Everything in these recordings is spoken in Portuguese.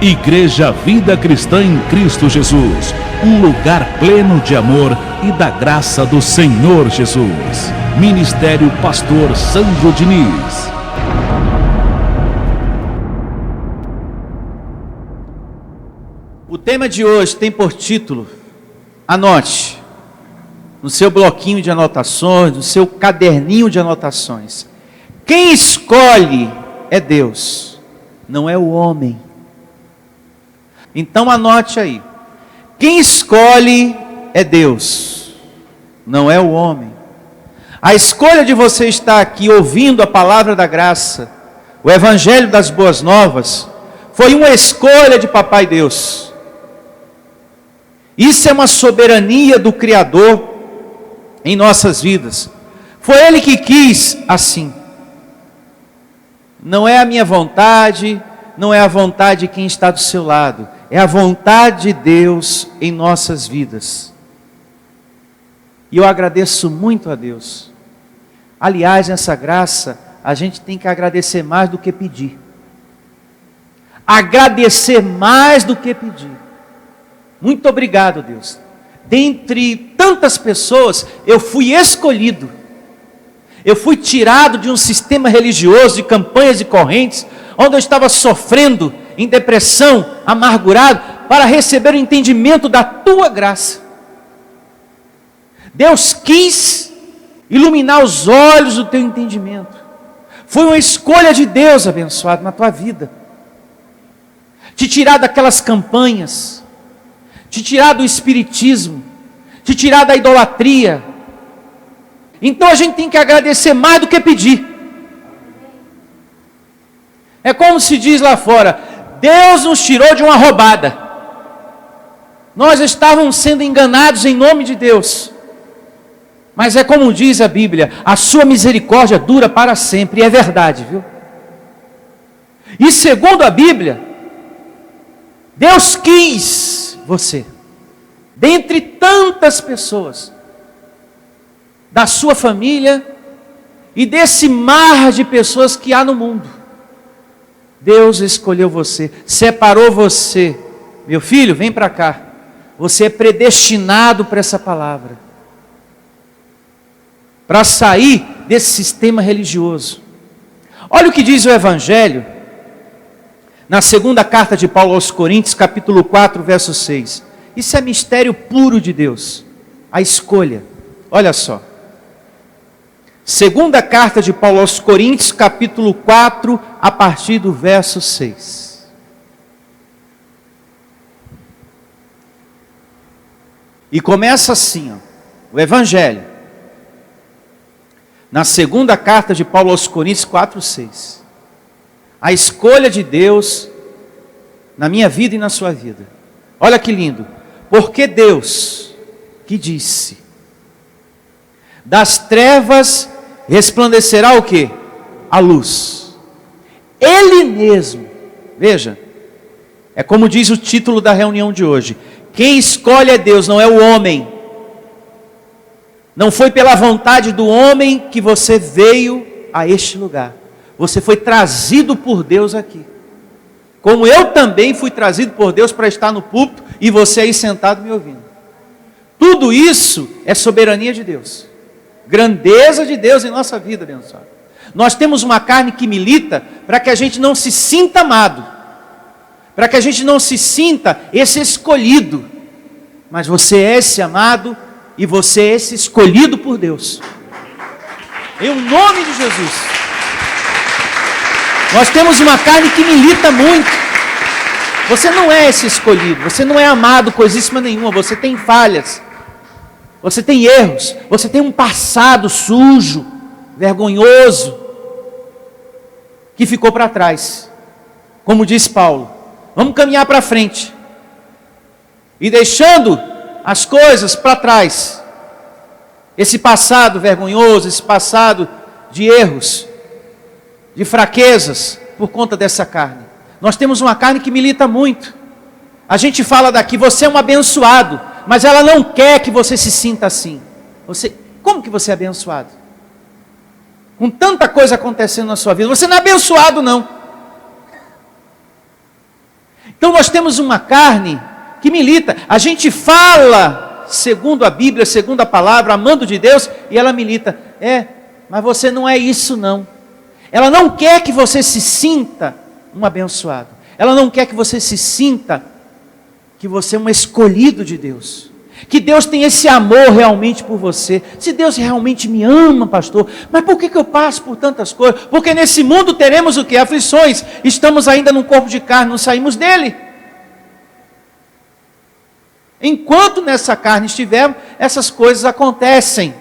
Igreja Vida Cristã em Cristo Jesus, um lugar pleno de amor e da graça do Senhor Jesus. Ministério Pastor Sandro Diniz. O tema de hoje tem por título, anote, no seu bloquinho de anotações, no seu caderninho de anotações: quem escolhe é Deus, não é o homem. Então anote aí, quem escolhe é Deus, não é o homem. A escolha de você estar aqui ouvindo a palavra da graça, o evangelho das boas novas, foi uma escolha de Papai Deus. Isso é uma soberania do Criador em nossas vidas. Foi Ele que quis assim. Não é a minha vontade, não é a vontade de quem está do seu lado. É a vontade de Deus em nossas vidas. E eu agradeço muito a Deus. Aliás, nessa graça, a gente tem que agradecer mais do que pedir. Agradecer mais do que pedir. Muito obrigado, Deus. Dentre tantas pessoas, eu fui escolhido. Eu fui tirado de um sistema religioso, de campanhas e correntes, onde eu estava sofrendo, em depressão, amargurado, para receber o entendimento da Tua graça. Deus quis iluminar os olhos do Teu entendimento. Foi uma escolha de Deus, abençoado, na tua vida. Te tirar daquelas campanhas, te tirar do espiritismo, te tirar da idolatria. Então a gente tem que agradecer mais do que pedir. É como se diz lá fora: Deus nos tirou de uma roubada. Nós estávamos sendo enganados em nome de Deus. Mas é como diz a Bíblia: a sua misericórdia dura para sempre. E é verdade, viu? E segundo a Bíblia, Deus quis você, dentre tantas pessoas, da sua família e desse mar de pessoas que há no mundo. Deus escolheu você, separou você. Meu filho, vem para cá. Você é predestinado para essa palavra, para sair desse sistema religioso. Olha o que diz o Evangelho, na segunda carta de Paulo aos Coríntios, capítulo 4, verso 6. Isso é mistério puro de Deus, a escolha. Olha só. Segunda carta de Paulo aos Coríntios, capítulo 4, a partir do verso 6. E começa assim, ó, o Evangelho. Na segunda carta de Paulo aos Coríntios 4, 6. A escolha de Deus na minha vida e na sua vida. Olha que lindo. Porque Deus que disse: das trevas resplandecerá o quê? A luz. Ele mesmo. Veja. É como diz o título da reunião de hoje. Quem escolhe é Deus, não é o homem. Não foi pela vontade do homem que você veio a este lugar. Você foi trazido por Deus aqui. Como eu também fui trazido por Deus para estar no púlpito e você aí sentado me ouvindo. Tudo isso é soberania de Deus. Grandeza de Deus em nossa vida, abençoado. Nós temos uma carne que milita para que a gente não se sinta amado. Para que a gente não se sinta esse escolhido. Mas você é esse amado e você é esse escolhido por Deus. Em nome de Jesus. Nós temos uma carne que milita muito. Você não é esse escolhido, você não é amado coisíssima nenhuma, você tem falhas, você tem erros, você tem um passado sujo, vergonhoso, que ficou para trás. Como diz Paulo, vamos caminhar para frente. E deixando as coisas para trás, esse passado vergonhoso, esse passado de erros, de fraquezas, por conta dessa carne. Nós temos uma carne que milita muito. A gente fala daqui, você é um abençoado, mas ela não quer que você se sinta assim. Como que você é abençoado? Com tanta coisa acontecendo na sua vida, você não é abençoado não. Então nós temos uma carne que milita. A gente fala, segundo a Bíblia, segundo a palavra, amando de Deus, e ela milita. Mas você não é isso não. Ela não quer que você se sinta um abençoado. Ela não quer que você se sinta que você é um escolhido de Deus. Que Deus tem esse amor realmente por você. Se Deus realmente me ama, pastor, mas por que eu passo por tantas coisas? Porque nesse mundo teremos o que? Aflições. Estamos ainda num corpo de carne, não saímos dele. Enquanto nessa carne estivermos, essas coisas acontecem.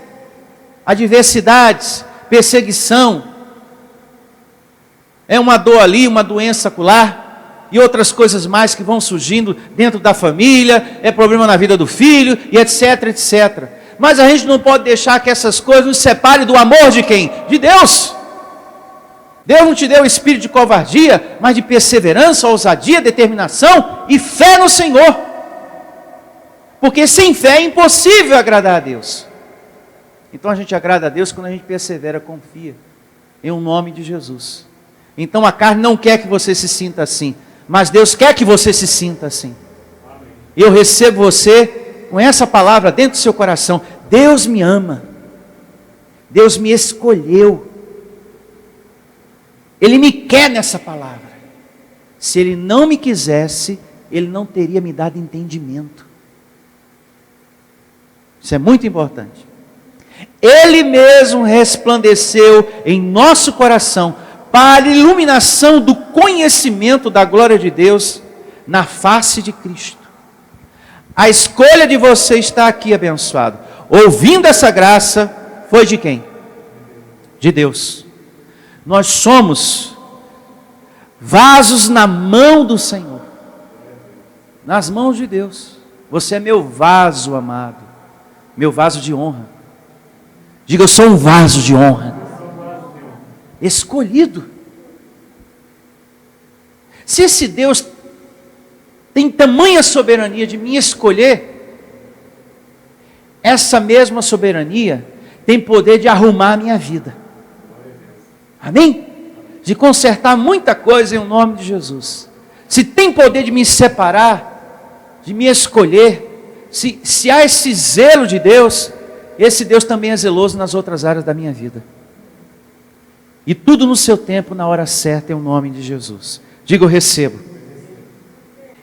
Adversidades, perseguição. É uma dor ali, uma doença acolá. E outras coisas mais que vão surgindo dentro da família, é problema na vida do filho, e etc, etc. Mas a gente não pode deixar que essas coisas nos separem do amor de quem? De Deus. Deus não te deu espírito de covardia, mas de perseverança, ousadia, determinação e fé no Senhor. Porque sem fé é impossível agradar a Deus. Então a gente agrada a Deus quando a gente persevera, confia em o nome de Jesus. Então a carne não quer que você se sinta assim, mas Deus quer que você se sinta assim. E eu recebo você com essa palavra dentro do seu coração. Deus me ama. Deus me escolheu. Ele me quer nessa palavra. Se Ele não me quisesse, Ele não teria me dado entendimento. Isso é muito importante. Ele mesmo resplandeceu em nosso coração para a iluminação do conhecimento da glória de Deus na face de Cristo. A escolha de você está aqui, abençoado. Ouvindo essa graça, foi de quem? De Deus. Nós somos vasos na mão do Senhor. Nas mãos de Deus. Você é meu vaso amado. Meu vaso de honra. Diga, eu sou um vaso de honra. Escolhido. Se esse Deus tem tamanha soberania de me escolher, essa mesma soberania tem poder de arrumar a minha vida. Amém? De consertar muita coisa em nome de Jesus. Se tem poder de me separar, de me escolher, se há esse zelo de Deus, esse Deus também é zeloso nas outras áreas da minha vida. E tudo no seu tempo, na hora certa, em nome de Jesus. Diga, eu recebo.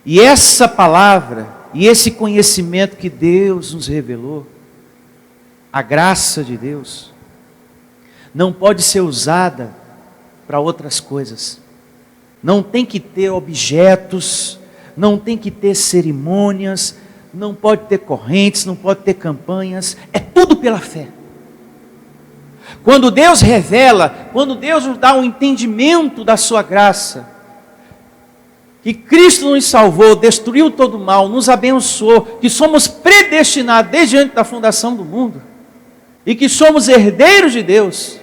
E essa palavra, e esse conhecimento que Deus nos revelou, a graça de Deus, não pode ser usada para outras coisas. Não tem que ter objetos, não tem que ter cerimônias, não pode ter correntes, não pode ter campanhas, é tudo pela fé. Quando Deus revela, quando Deus nos dá um entendimento da sua graça, que Cristo nos salvou, destruiu todo o mal, nos abençoou, que somos predestinados desde antes da fundação do mundo, e que somos herdeiros de Deus,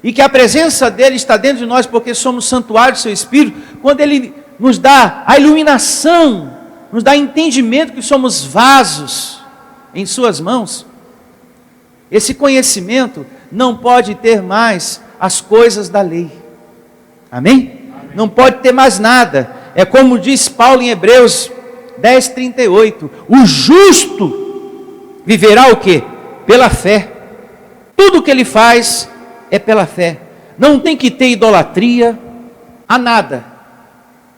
e que a presença dEle está dentro de nós, porque somos santuário do seu Espírito, quando Ele nos dá a iluminação, nos dá entendimento que somos vasos em suas mãos, esse conhecimento não pode ter mais as coisas da lei. Amém? Não pode ter mais nada. É como diz Paulo em Hebreus 10:38. O justo viverá o quê? Pela fé. Tudo que ele faz é pela fé. Não tem que ter idolatria a nada.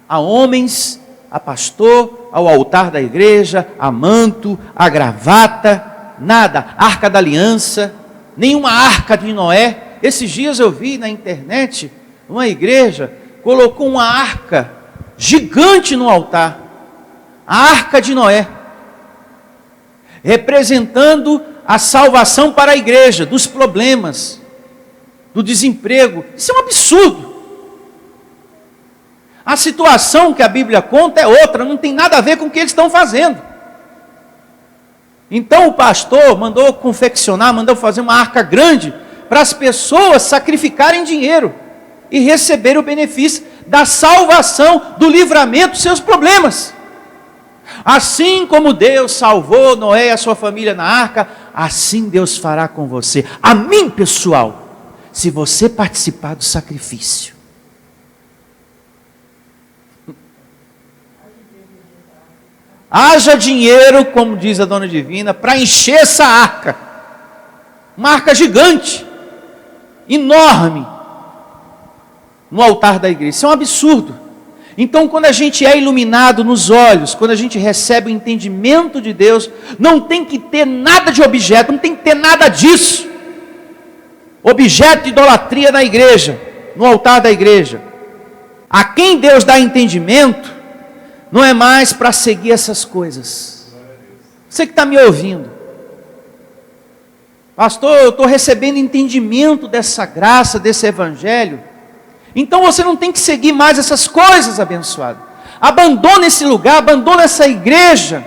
A homens, a pastor, ao altar da igreja, a manto, a gravata, nada. Arca da aliança, nenhuma arca de Noé. Esses dias eu vi na internet, uma igreja colocou uma arca gigante no altar, a arca de Noé, representando a salvação para a igreja, dos problemas, do desemprego. Isso é um absurdo. A situação que a Bíblia conta é outra, não tem nada a ver com o que eles estão fazendo. Então o pastor mandou confeccionar, mandou fazer uma arca grande, para as pessoas sacrificarem dinheiro, e receber o benefício da salvação, do livramento dos seus problemas. Assim como Deus salvou Noé e a sua família na arca, assim Deus fará com você. A mim, pessoal, se você participar do sacrifício. Haja dinheiro, como diz a dona Divina, para encher essa arca. Uma arca gigante, enorme, no altar da igreja. Isso é um absurdo. Então, quando a gente é iluminado nos olhos, quando a gente recebe o entendimento de Deus, não tem que ter nada de objeto, não tem que ter nada disso. Objeto de idolatria na igreja, no altar da igreja. A quem Deus dá entendimento, não é mais para seguir essas coisas. Você que está me ouvindo, pastor, eu estou recebendo entendimento dessa graça, desse evangelho. Então você não tem que seguir mais essas coisas, abençoado. Abandona esse lugar, abandona essa igreja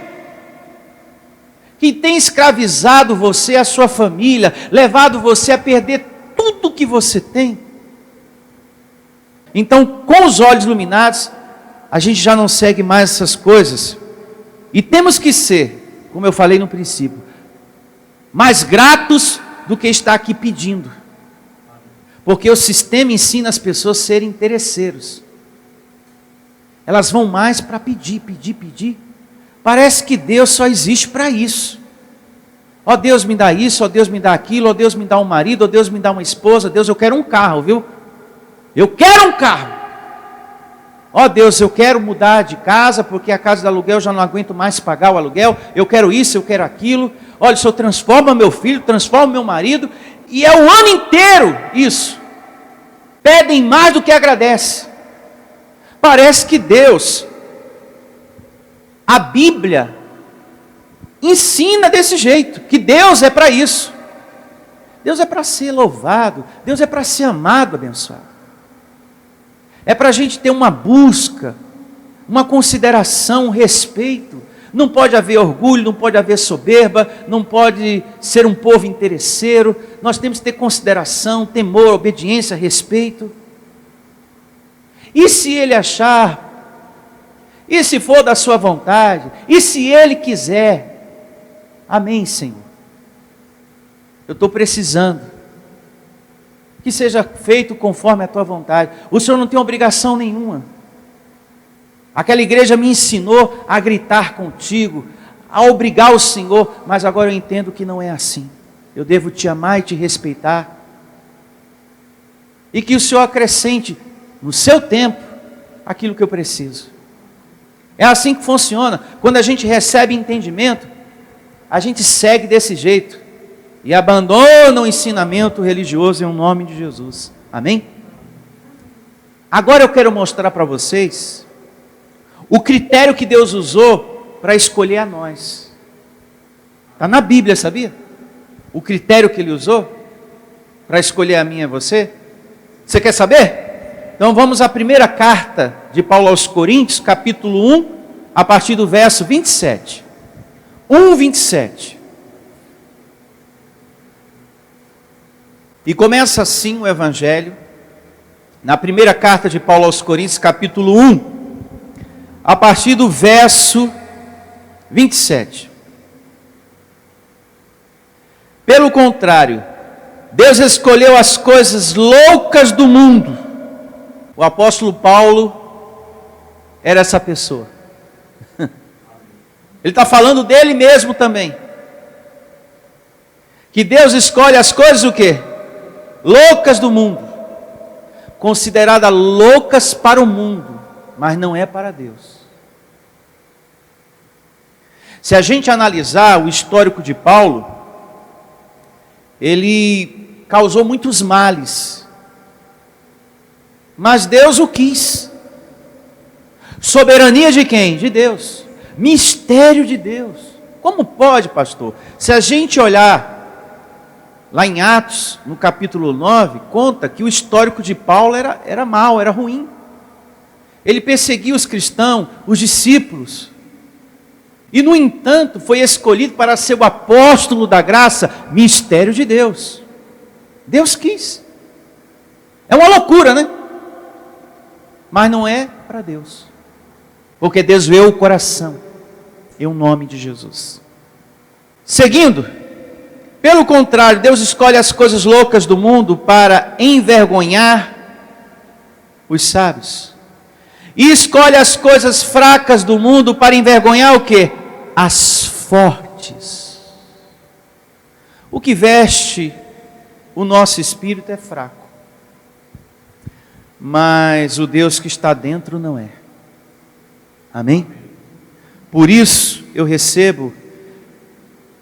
que tem escravizado você, a sua família, levado você a perder tudo que você tem. Então, com os olhos iluminados, a gente já não segue mais essas coisas. E temos que ser, como eu falei no princípio, mais gratos do que estar aqui pedindo. Porque o sistema ensina as pessoas a serem interesseiros. Elas vão mais para pedir, pedir, pedir. Parece que Deus só existe para isso. Ó Deus me dá isso, ó Deus me dá aquilo, ó Deus me dá um marido, ó Deus me dá uma esposa, Deus eu quero um carro, viu? Eu quero um carro. Ó Deus, eu quero mudar de casa, porque a casa de aluguel eu já não aguento mais pagar o aluguel. Eu quero isso, eu quero aquilo. Olha, o Senhor transforma meu filho, transforma meu marido. E é o ano inteiro isso. Pedem mais do que agradecem. Parece que Deus, a Bíblia, ensina desse jeito, que Deus é para isso. Deus é para ser louvado, Deus é para ser amado, abençoado. É para a gente ter uma busca, uma consideração, um respeito. Não pode haver orgulho, não pode haver soberba, não pode ser um povo interesseiro. Nós temos que ter consideração, temor, obediência, respeito. E se Ele achar, e se for da sua vontade, e se Ele quiser, amém, Senhor. Eu estou precisando. Que seja feito conforme a tua vontade. O Senhor não tem obrigação nenhuma. Aquela igreja me ensinou a gritar contigo, a obrigar o Senhor, mas agora eu entendo que não é assim. Eu devo te amar e te respeitar. E que o Senhor acrescente no seu tempo aquilo que eu preciso. É assim que funciona. Quando a gente recebe entendimento, a gente segue desse jeito. E abandona o ensinamento religioso em nome de Jesus. Amém? Agora eu quero mostrar para vocês o critério que Deus usou para escolher a nós. Está na Bíblia, sabia? O critério que Ele usou para escolher a mim e a você. Você quer saber? Então vamos à primeira carta de Paulo aos Coríntios, capítulo 1, a partir do verso 27. 1:27. E começa assim o Evangelho, na primeira carta de Paulo aos Coríntios, capítulo 1, a partir do verso 27. Pelo contrário, Deus escolheu as coisas loucas do mundo. O apóstolo Paulo era essa pessoa. Ele está falando dele mesmo também. Que Deus escolhe as coisas o quê? Loucas do mundo, consideradas loucas para o mundo, mas não é para Deus. Se a gente analisar o histórico de Paulo, ele causou muitos males, mas Deus o quis. Soberania de quem? De Deus. Mistério de Deus. Como pode, pastor? Se a gente olhar lá em Atos, no capítulo 9, conta que o histórico de Paulo era mau, era ruim. Ele perseguia os cristãos, os discípulos. E, no entanto, foi escolhido para ser o apóstolo da graça, mistério de Deus. Deus quis. É uma loucura, né? Mas não é para Deus. Porque Deus vê o coração, em nome de Jesus. Seguindo. Pelo contrário, Deus escolhe as coisas loucas do mundo para envergonhar os sábios. E escolhe as coisas fracas do mundo para envergonhar o quê? As fortes. O que veste o nosso espírito é fraco. Mas o Deus que está dentro não é. Amém? Por isso eu recebo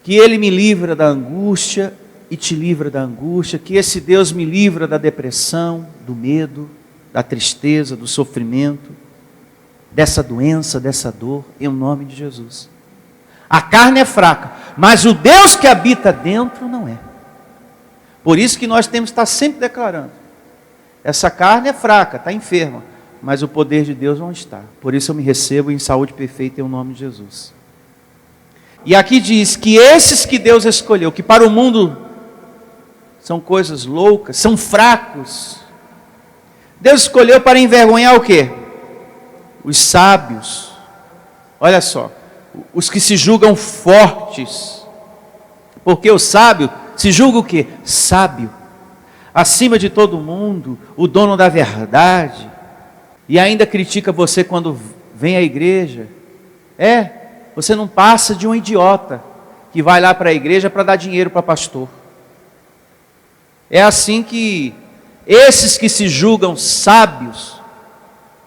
que Ele me livra da angústia e te livra da angústia, que esse Deus me livra da depressão, do medo, da tristeza, do sofrimento, dessa doença, dessa dor, em nome de Jesus. A carne é fraca, mas o Deus que habita dentro não é. Por isso que nós temos que estar sempre declarando: essa carne é fraca, está enferma, mas o poder de Deus não está. Por isso eu me recebo em saúde perfeita em nome de Jesus. E aqui diz que esses que Deus escolheu, que para o mundo são coisas loucas, são fracos, Deus escolheu para envergonhar o quê? Os sábios. Olha só, os que se julgam fortes. Porque o sábio se julga o quê? Sábio. Acima de todo mundo, o dono da verdade. E ainda critica você quando vem à igreja. Você não passa de um idiota que vai lá para a igreja para dar dinheiro para pastor. É assim que esses que se julgam sábios,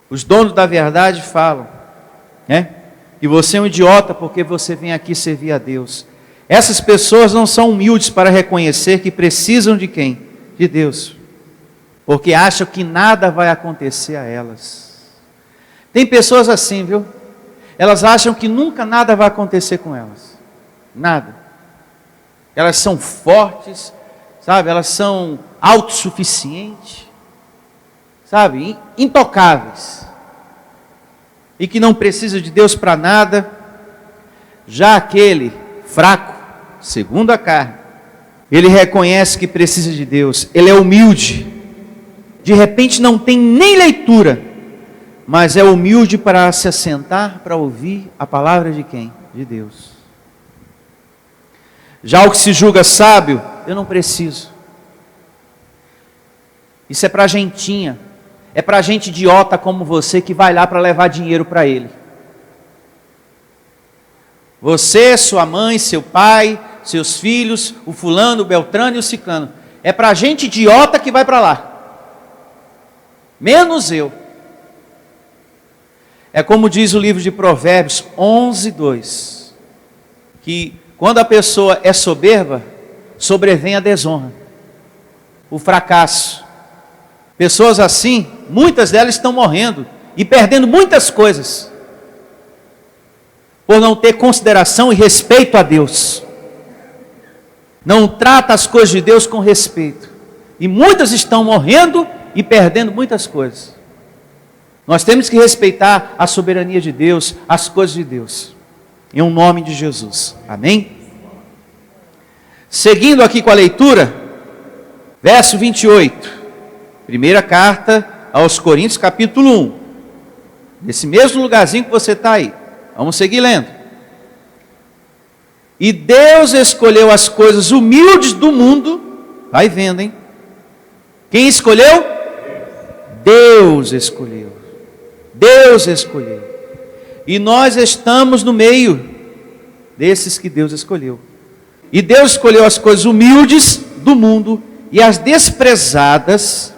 os donos da verdade falam, e você é um idiota porque você vem aqui servir a Deus. Essas pessoas não são humildes para reconhecer que precisam de quem? De Deus. Porque acham que nada vai acontecer a elas. Tem pessoas assim, viu? Elas acham que nunca nada vai acontecer com elas. Nada. Elas são fortes, sabe? Elas são autossuficientes, sabe? Intocáveis. E que não precisa de Deus para nada. Já aquele fraco, segundo a carne, ele reconhece que precisa de Deus. Ele é humilde. De repente não tem nem leitura, mas é humilde para se assentar, para ouvir a palavra de quem? De Deus. Já o que se julga sábio, eu não preciso. Isso é para gentinha. É para gente idiota como você que vai lá para levar dinheiro para ele. Você, sua mãe, seu pai, seus filhos, o fulano, o beltrano e o ciclano. É para gente idiota que vai para lá. Menos eu. É como diz o livro de Provérbios 11:2, que quando a pessoa é soberba, sobrevém a desonra, o fracasso. Pessoas assim, muitas delas estão morrendo e perdendo muitas coisas, por não ter consideração e respeito a Deus. Não trata as coisas de Deus com respeito. E muitas estão morrendo e perdendo muitas coisas. Nós temos que respeitar a soberania de Deus, as coisas de Deus, em nome de Jesus. Amém? Seguindo aqui com a leitura, verso 28, primeira carta aos Coríntios, capítulo 1, nesse mesmo lugarzinho que você está aí. Vamos seguir lendo. E Deus escolheu as coisas humildes do mundo. Vai vendo, hein? Quem escolheu? Deus escolheu. Deus escolheu. E nós estamos no meio desses que Deus escolheu. E Deus escolheu as coisas humildes do mundo e as desprezadas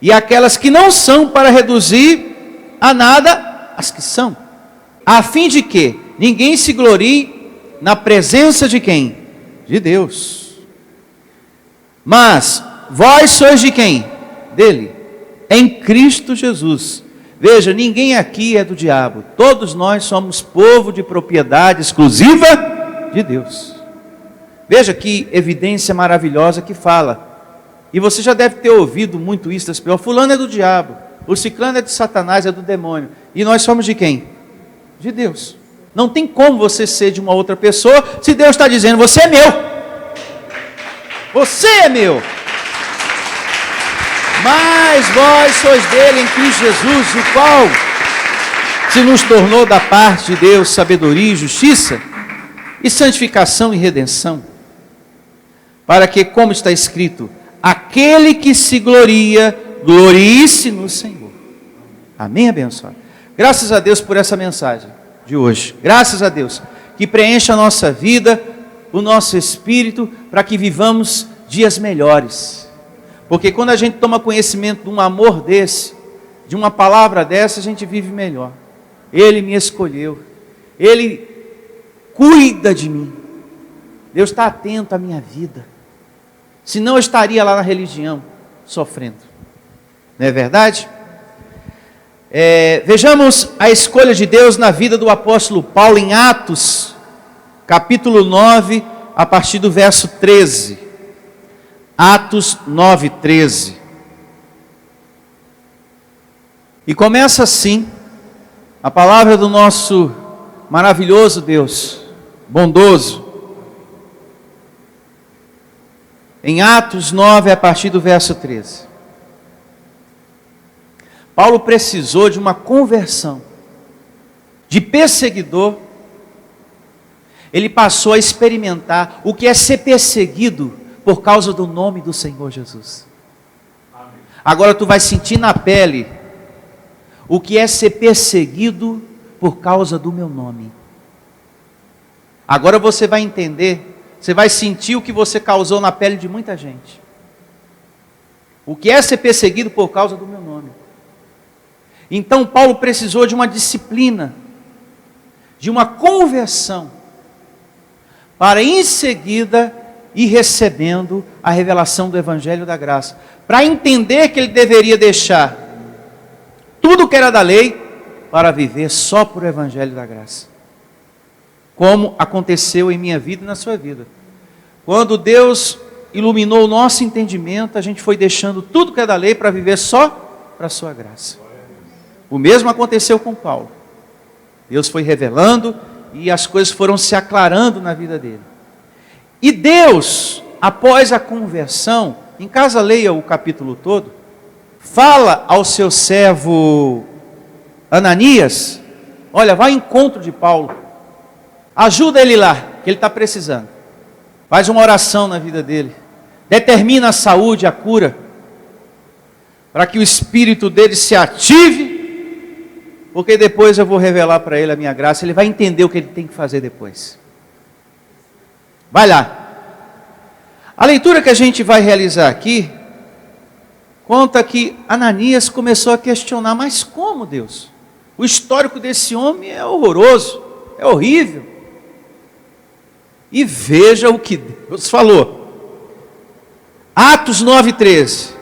e aquelas que não são, para reduzir a nada as que são, a fim de que ninguém se glorie na presença de quem? De Deus. Mas vós sois de quem? Dele, em Cristo Jesus. Veja, ninguém aqui é do diabo. Todos nós somos povo de propriedade exclusiva de Deus. Veja que evidência maravilhosa que fala. E você já deve ter ouvido muito isso das pessoas. Fulano é do diabo, o ciclano é de Satanás, é do demônio. E nós somos de quem? De Deus. Não tem como você ser de uma outra pessoa, se Deus está dizendo, você é meu. Você é meu. Mas vós sois dele em Cristo Jesus, o qual se nos tornou da parte de Deus sabedoria e justiça, e santificação e redenção, para que, como está escrito, aquele que se gloria, glorie-se no Senhor. Amém, abençoado? Graças a Deus por essa mensagem de hoje. Graças a Deus que preencha a nossa vida, o nosso espírito, para que vivamos dias melhores. Porque quando a gente toma conhecimento de um amor desse, de uma palavra dessa, a gente vive melhor. Ele me escolheu, Ele cuida de mim. Deus está atento à minha vida. Senão eu estaria lá na religião, sofrendo. Não é verdade? Vejamos a escolha de Deus na vida do apóstolo Paulo em Atos, capítulo 9, a partir do verso 13. Atos 9, 13. E começa assim, a palavra do nosso maravilhoso Deus, bondoso. Em Atos 9, a partir do verso 13. Paulo precisou de uma conversão, de perseguidor. Ele passou a experimentar o que é ser perseguido por causa do nome do Senhor Jesus. Amém. Agora tu vai sentir na pele o que é ser perseguido por causa do meu nome. Agora você vai entender, você vai sentir o que você causou na pele de muita gente. O que é ser perseguido por causa do meu nome. Então Paulo precisou de uma disciplina, de uma conversão, para em seguida ir recebendo a revelação do Evangelho da Graça, para entender que ele deveria deixar tudo que era da lei, para viver só por o Evangelho da Graça. Como aconteceu em minha vida e na sua vida. Quando Deus iluminou o nosso entendimento, a gente foi deixando tudo que é da lei para viver só para a sua graça. O mesmo aconteceu com Paulo. Deus foi revelando e as coisas foram se aclarando na vida dele. E Deus, após a conversão, em casa leia o capítulo todo, fala ao seu servo Ananias, olha, vai ao encontro de Paulo, ajuda ele lá, que ele está precisando. Faz uma oração na vida dele, determina a saúde, a cura, para que o espírito dele se ative, porque depois eu vou revelar para ele a minha graça, ele vai entender o que ele tem que fazer depois. Vai lá. A leitura que a gente vai realizar aqui, conta que Ananias começou a questionar, mas como, Deus? O histórico desse homem é horroroso, é horrível. E veja o que Deus falou. Atos 9:13.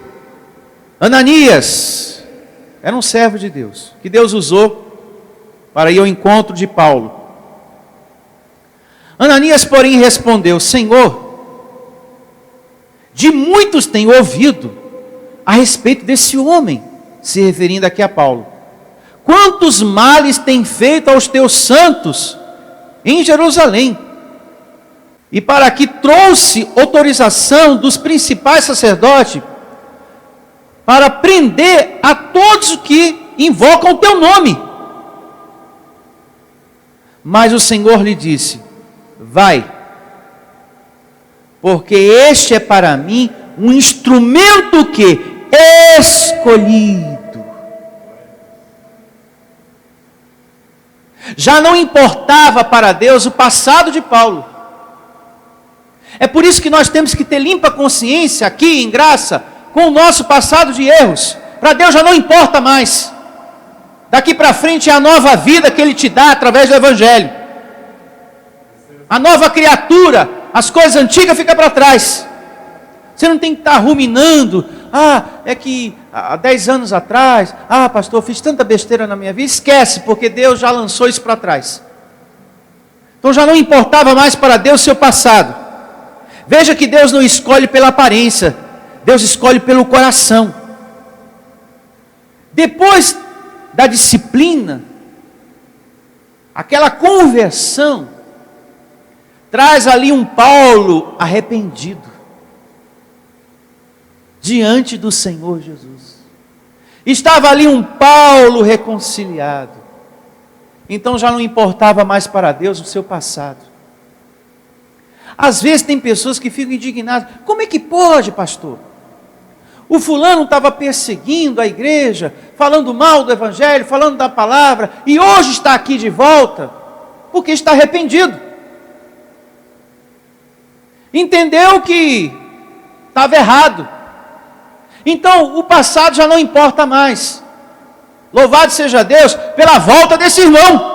Ananias era um servo de Deus, que Deus usou para ir ao encontro de Paulo. Ananias, porém, respondeu: Senhor, de muitos tenho ouvido a respeito desse homem, se referindo aqui a Paulo. Quantos males tem feito aos teus santos em Jerusalém? E para que trouxe autorização dos principais sacerdotes para prender a todos que invocam o teu nome. Mas o Senhor lhe disse: vai, porque este é para mim um instrumento que escolhido. Já não importava para Deus o passado de Paulo. É por isso que nós temos que ter limpa consciência aqui em graça com o nosso passado de erros. Para Deus já não importa mais. Daqui para frente é a nova vida que Ele te dá através do Evangelho. A nova criatura, as coisas antigas ficam para trás. Você não tem que estar ruminando. É que há 10 anos atrás, pastor, eu fiz tanta besteira na minha vida. Esquece, porque Deus já lançou isso para trás. Então já não importava mais para Deus o seu passado. Veja que Deus não escolhe pela aparência, Deus escolhe pelo coração. Depois da disciplina, aquela conversão, traz ali um Paulo arrependido, diante do Senhor Jesus. Estava ali um Paulo reconciliado. Então já não importava mais para Deus o seu passado. Às vezes tem pessoas que ficam indignadas. Como é que pode, pastor? O fulano estava perseguindo a igreja, falando mal do evangelho, falando da palavra, e hoje está aqui de volta, porque está arrependido. Entendeu que estava errado. Então, o passado já não importa mais. Louvado seja Deus pela volta desse irmão.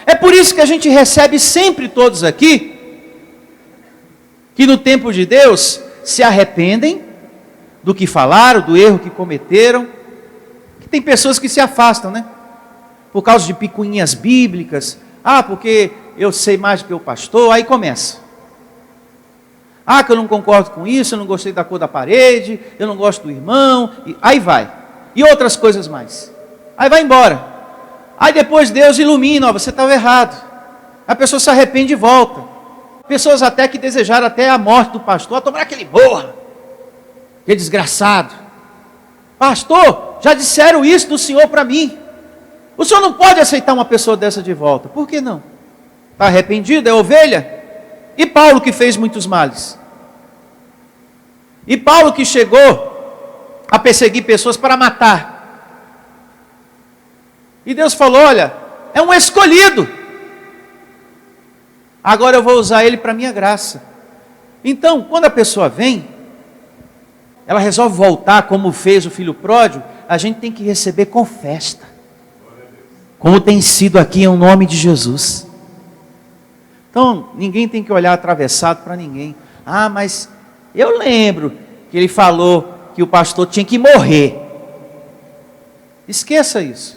É por isso que a gente recebe sempre todos aqui, que no tempo de Deus se arrependem do que falaram, do erro que cometeram. Que tem pessoas que se afastam, né? Por causa de picuinhas bíblicas. Ah, porque eu sei mais do que o pastor, aí começa. Ah, que eu não concordo com isso, eu não gostei da cor da parede, eu não gosto do irmão, e aí vai. E outras coisas mais. Aí vai embora. Aí depois Deus ilumina, ó, você estava errado. A pessoa se arrepende e volta. Pessoas até que desejaram até a morte do pastor, tomar aquele borra, aquele desgraçado. Pastor, já disseram isso do senhor para mim. O senhor não pode aceitar uma pessoa dessa de volta. Por que não? Está arrependido, é ovelha? E Paulo que fez muitos males? E Paulo que chegou a perseguir pessoas para matar? E Deus falou, olha, é um escolhido. Agora eu vou usar ele para a minha graça. Então, quando a pessoa vem, ela resolve voltar como fez o filho pródigo, a gente tem que receber com festa. Como tem sido aqui em nome de Jesus. Então, ninguém tem que olhar atravessado para ninguém. Ah, mas eu lembro que ele falou que o pastor tinha que morrer. Esqueça isso.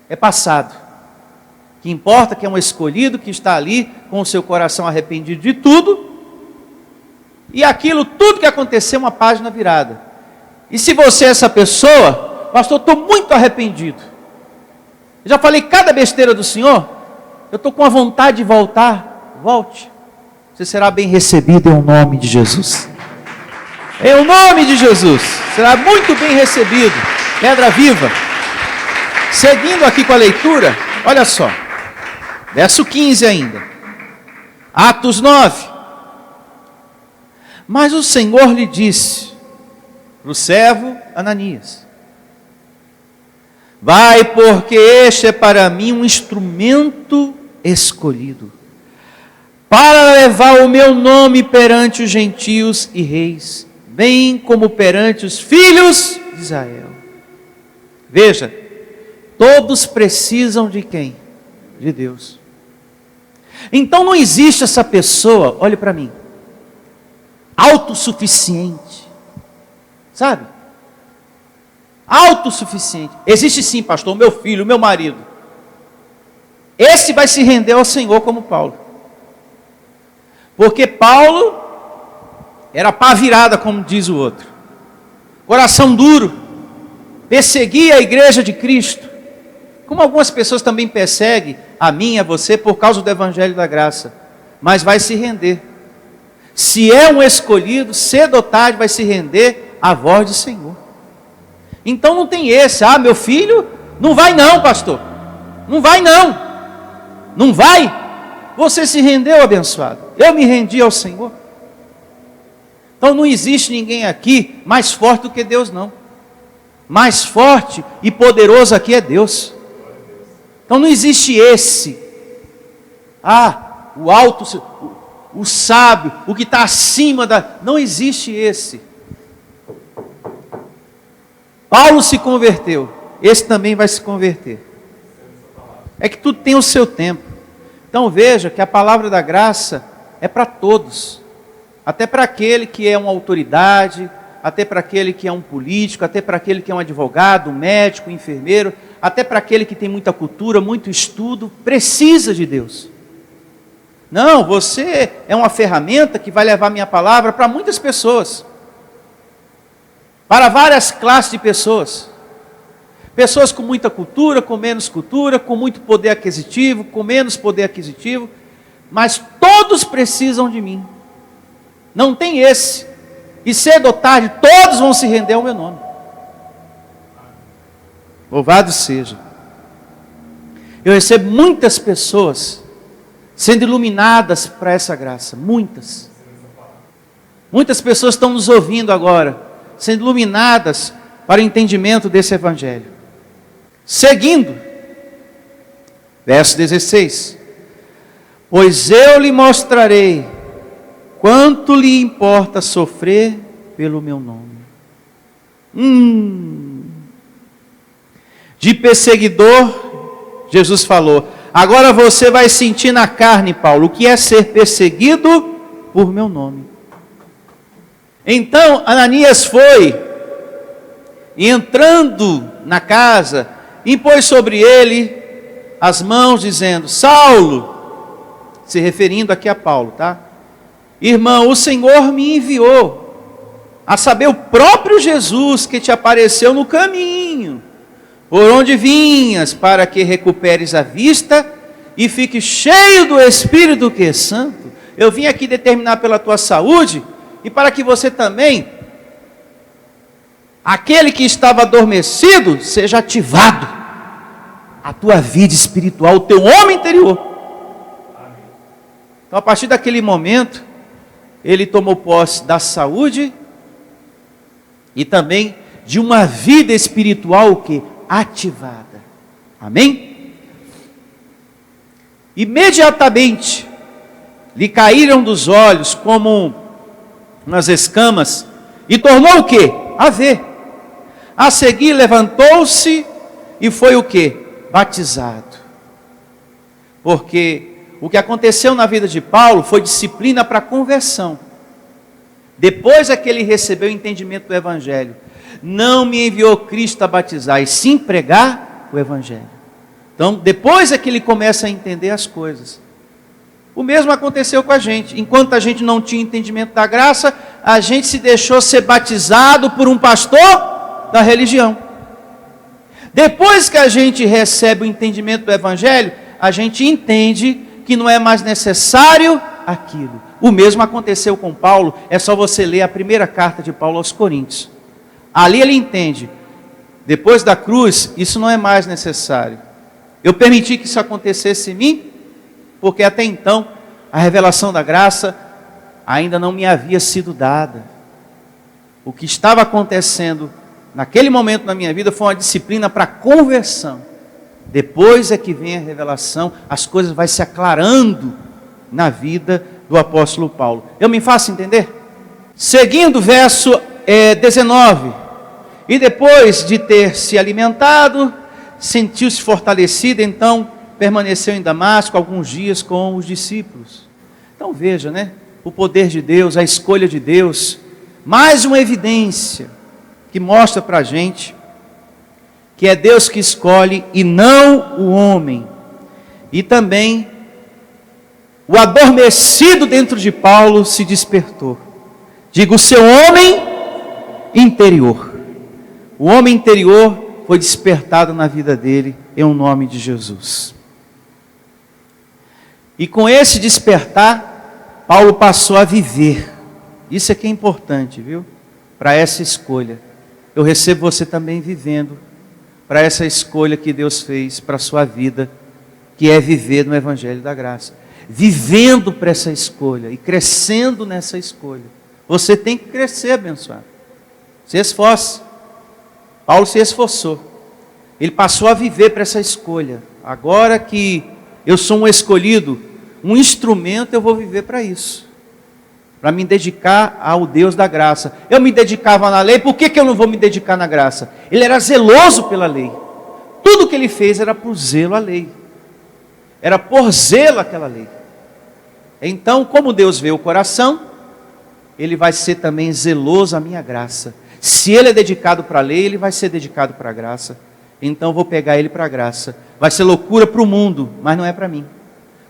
É passado. O que importa é que é um escolhido que está ali com o seu coração arrependido de tudo. E aquilo, tudo que aconteceu, uma página virada. E se você é essa pessoa, pastor, estou muito arrependido. Eu já falei cada besteira do Senhor. Eu estou com a vontade de voltar. Volte. Você será bem recebido em nome de Jesus. Em nome de Jesus. Será muito bem recebido. Pedra viva. Seguindo aqui com a leitura, olha só. Verso 15 ainda. Atos 9. Mas o Senhor lhe disse para o servo Ananias: vai, porque este é para mim um instrumento escolhido, para levar o meu nome perante os gentios e reis, bem como perante os filhos de Israel. Veja, todos precisam de quem? De Deus. Então não existe essa pessoa, olhe para mim, autossuficiente, sabe? Autossuficiente. Existe sim, pastor, o meu filho, o meu marido. Esse vai se render ao Senhor como Paulo. Porque Paulo era pá virada, como diz o outro. Coração duro. Perseguia a igreja de Cristo. Como algumas pessoas também perseguem a mim e a você por causa do evangelho da graça. Mas vai se render. Se é um escolhido, cedo ou tarde vai se render à voz do Senhor. Então não tem esse, ah, meu filho, não vai não, pastor. Não vai não. Não vai? Você se rendeu, abençoado. Eu me rendi ao Senhor. Então não existe ninguém aqui mais forte do que Deus, não. Mais forte e poderoso aqui é Deus. Então não existe esse. Ah, o alto, o sábio, o que está acima da... Não existe esse. Paulo se converteu. Esse também vai se converter. É que tudo tem o seu tempo. Então veja que a palavra da graça é para todos. Até para aquele que é uma autoridade, até para aquele que é um político, até para aquele que é um advogado, um médico, um enfermeiro, até para aquele que tem muita cultura, muito estudo, precisa de Deus. Não, você é uma ferramenta que vai levar minha palavra para muitas pessoas. Para várias classes de pessoas. Pessoas com muita cultura, com menos cultura, com muito poder aquisitivo, com menos poder aquisitivo. Mas todos precisam de mim. Não tem esse. E cedo ou tarde, todos vão se render ao meu nome. Louvado seja. Eu recebo muitas pessoas sendo iluminadas para essa graça. Muitas. Muitas pessoas estão nos ouvindo agora. sendo iluminadas para o entendimento desse evangelho. Seguindo, verso 16: pois eu lhe mostrarei quanto lhe importa sofrer pelo meu nome. De perseguidor, Jesus falou: agora você vai sentir na carne, Paulo, o que é ser perseguido por meu nome. Então Ananias foi, e entrando na casa, impôs sobre ele as mãos, dizendo: Saulo, se referindo aqui a Paulo, tá? Irmão, o Senhor me enviou, a saber, o próprio Jesus que te apareceu no caminho, por onde vinhas, para que recuperes a vista e fique cheio do Espírito que é Santo. Eu vim aqui determinar pela tua saúde, e para que você também, aquele que estava adormecido, seja ativado, a tua vida espiritual, o teu homem interior. Então, a partir daquele momento, ele tomou posse da saúde e também de uma vida espiritual que ativada. Amém? Imediatamente lhe caíram dos olhos como umas escamas e tornou o quê? A ver. A seguir levantou-se e foi o quê? Batizado. Porque o que aconteceu na vida de Paulo foi disciplina para conversão. Depois é que ele recebeu o entendimento do Evangelho. Não me enviou Cristo a batizar, e sim pregar o Evangelho. Então, depois é que ele começa a entender as coisas. O mesmo aconteceu com a gente. Enquanto a gente não tinha entendimento da graça, a gente se deixou ser batizado por um pastor da religião. Depois que a gente recebe o entendimento do Evangelho, a gente entende que não é mais necessário aquilo. O mesmo aconteceu com Paulo. É só você ler a primeira carta de Paulo aos Coríntios. Ali ele entende, depois da cruz, isso não é mais necessário. Eu permiti que isso acontecesse em mim, porque até então, a revelação da graça ainda não me havia sido dada. O que estava acontecendo naquele momento na minha vida foi uma disciplina para conversão. Depois é que vem a revelação, as coisas vão se aclarando na vida do apóstolo Paulo. Eu me faço entender? Seguindo o verso 19. E depois de ter se alimentado, sentiu-se fortalecido, então permaneceu em Damasco alguns dias com os discípulos. Então veja, né? O poder de Deus, a escolha de Deus, mais uma evidência que mostra para a gente que é Deus que escolhe e não o homem. E também o adormecido dentro de Paulo se despertou. Digo, o seu homem interior. O homem interior foi despertado na vida dele, em nome de Jesus. E com esse despertar, Paulo passou a viver. Isso é que é importante, viu? Para essa escolha. Eu recebo você também vivendo para essa escolha que Deus fez para a sua vida, que é viver no Evangelho da Graça. Vivendo para essa escolha e crescendo nessa escolha. Você tem que crescer, abençoado. Se esforce. Paulo se esforçou. Ele passou a viver para essa escolha. Agora que eu sou um escolhido, um instrumento, eu vou viver para isso. Para me dedicar ao Deus da graça. Eu me dedicava na lei, por que eu não vou me dedicar na graça? Ele era zeloso pela lei. Tudo que ele fez era por zelo à lei. Era por zelo àquela lei. Então, como Deus vê o coração, Ele vai ser também zeloso à minha graça. Se ele é dedicado para a lei, ele vai ser dedicado para a graça. Então vou pegar ele para a graça. Vai ser loucura para o mundo, mas não é para mim.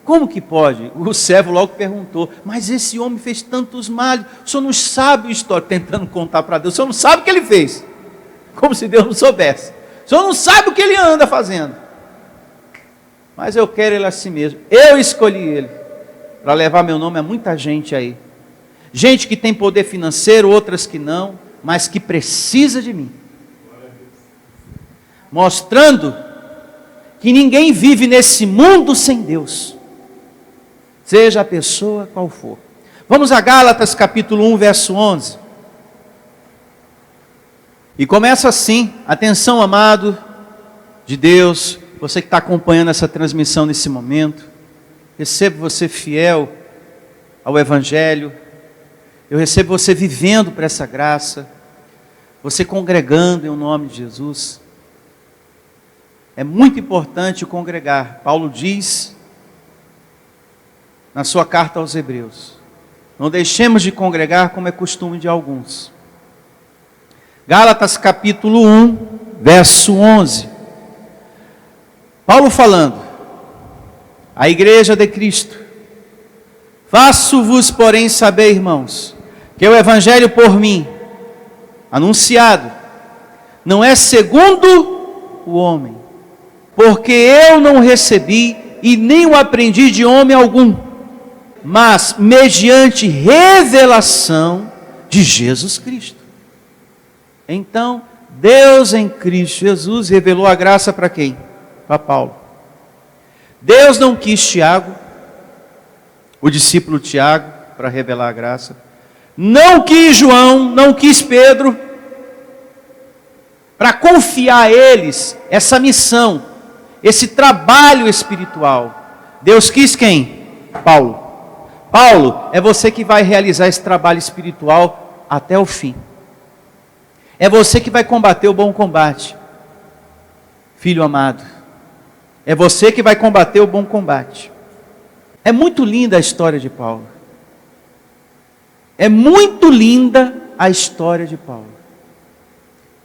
Como que pode? O servo logo perguntou, mas esse homem fez tantos males, o senhor não sabe a história, tentando contar para Deus, o senhor não sabe o que ele fez. Como se Deus não soubesse. O senhor não sabe o que ele anda fazendo. Mas eu quero ele assim mesmo. Eu escolhi ele para levar meu nome a muita gente aí. Gente que tem poder financeiro, outras que não, mas que precisa de mim. Mostrando que ninguém vive nesse mundo sem Deus. Seja a pessoa qual for. Vamos a Gálatas capítulo 1, verso 11. E começa assim, atenção amado de Deus, você que está acompanhando essa transmissão nesse momento, recebo você fiel ao Evangelho, eu recebo você vivendo para essa graça, você congregando em nome de Jesus. É muito importante congregar. Paulo diz na sua carta aos Hebreus, não deixemos de congregar como é costume de alguns. Gálatas capítulo 1, verso 11. Paulo falando, a igreja de Cristo, faço-vos, porém, saber, irmãos, que o evangelho por mim, anunciado, não é segundo o homem, porque eu não recebi e nem o aprendi de homem algum, mas mediante revelação de Jesus Cristo. Então, Deus em Cristo Jesus revelou a graça para quem? Para Paulo. Deus não quis Tiago, o discípulo Tiago, para revelar a graça. Não quis João, não quis Pedro, para confiar a eles essa missão, esse trabalho espiritual. Deus quis quem? Paulo. Paulo, é você que vai realizar esse trabalho espiritual até o fim. É você que vai combater o bom combate, filho amado. É você que vai combater o bom combate. É muito linda a história de Paulo. É muito linda a história de Paulo.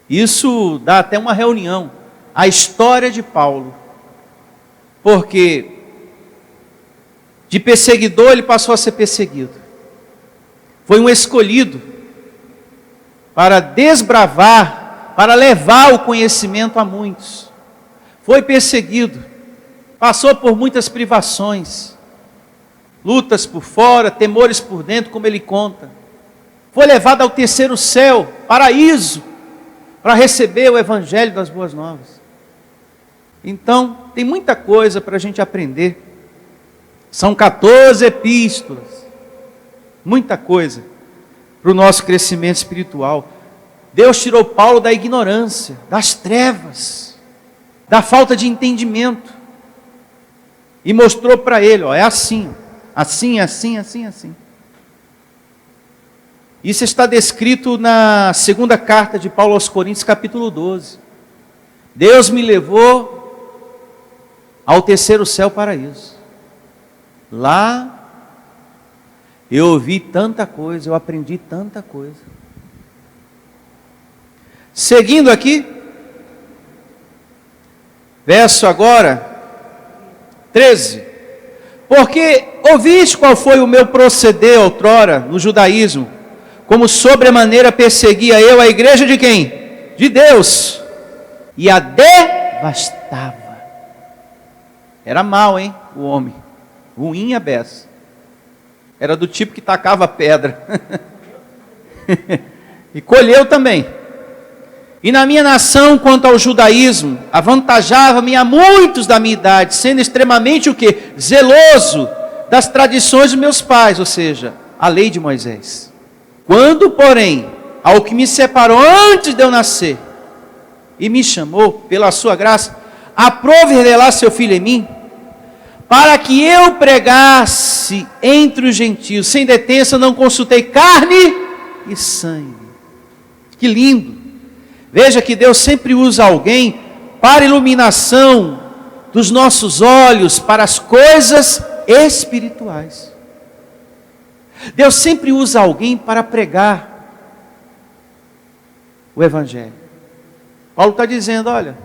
Isso dá até uma reunião. A história de Paulo. Porque de perseguidor ele passou a ser perseguido. Foi um escolhido para desbravar, para levar o conhecimento a muitos. Foi perseguido, passou por muitas privações, lutas por fora, temores por dentro, como ele conta. Foi levado ao terceiro céu, paraíso, para receber o evangelho das boas novas. Então, tem muita coisa para a gente aprender. São 14 epístolas, muita coisa para o nosso crescimento espiritual. Deus tirou Paulo da ignorância, das trevas, da falta de entendimento, e mostrou para ele, ó, é assim, assim, assim, assim, assim. Isso está descrito na segunda carta de Paulo aos Coríntios, capítulo 12. Deus me levou ao terceiro céu, paraíso. Lá eu ouvi tanta coisa, eu aprendi tanta coisa. Seguindo aqui, verso agora 13. Porque ouviste qual foi o meu proceder outrora no judaísmo, como sobremaneira perseguia eu a igreja de quem? De Deus, e a devastava. Era mau, hein, o homem, ruim a beça. Era do tipo que tacava pedra. E colheu também. E na minha nação, quanto ao judaísmo, avantajava-me a muitos da minha idade, sendo extremamente o quê? Zeloso das tradições dos meus pais, ou seja, a lei de Moisés. Quando, porém, ao que me separou antes de eu nascer, e me chamou, pela sua graça, aprove revelar seu filho em mim, para que eu pregasse entre os gentios, sem detença, não consultei carne e sangue. Que lindo! Veja que Deus sempre usa alguém para iluminação dos nossos olhos para as coisas espirituais. Deus sempre usa alguém para pregar o Evangelho. Paulo está dizendo, olha,